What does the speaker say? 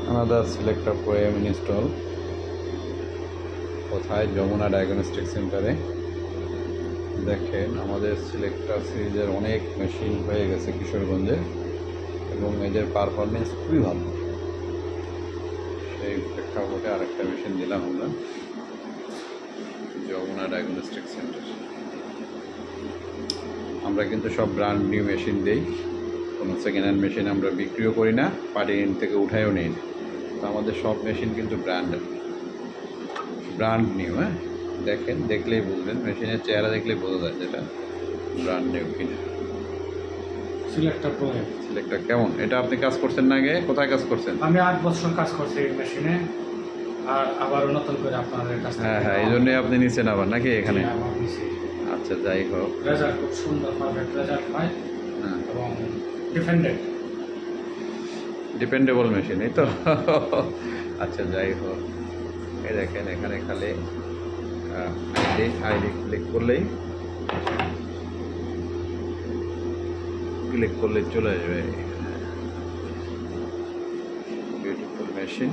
Another selector pro M install কোথায় Jamuna diagnostic সেন্টারে। দেখেন আমাদের সিলেক্টর সিরিজের অনেক মেশিন হয়ে গেছে কিশোরগঞ্জে এবং এদের পারফরমেন্স খুবই ভালো। সেই প্রেক্ষাপটে আরেকটা মেশিন দিলাম আমরা যমুনা ডায়াগনস্টিক সেন্টার। আমরা কিন্তু সব ব্র্যান্ড নিউ মেশিন দিই, কোনো সেকেন্ড হ্যান্ড মেশিন আমরা বিক্রিও করি না, পার্টি থেকে উঠায়ও নেই না। তো আমাদের সব মেশিন কিন্তু ব্র্যান্ড নিউ। হ্যাঁ, দেখেন, দেখলেই বুঝবেন, মেশিনের চেহারা দেখলেই বোঝা যায় যেটা ব্র্যান্ড নিউ কিনা। সিলেক্টর কেমন? এটা আপনি কাজ করছেন না আগে? কোথায় কাজ করছেন? আমি 8 বছর কাজ করছি এই মেশিনে, আর আবারও নতুন করে আপনাদের কাছে। হ্যাঁ, এই জন্যই আপনি নিচ্ছেন আবার নাকি এখানে? আচ্ছা, যাই হোক, রেজাল্ট খুব সুন্দর, পারফেক্ট রেজাল্ট হয়। হ্যাঁ, এবং ডিপেন্ডেবল মেশিন, এই তো। আচ্ছা, যাই হোক, এই দেখেন এখানে খালি আইডি ক্লিক করলেই চলে যাবে। Beautiful machine.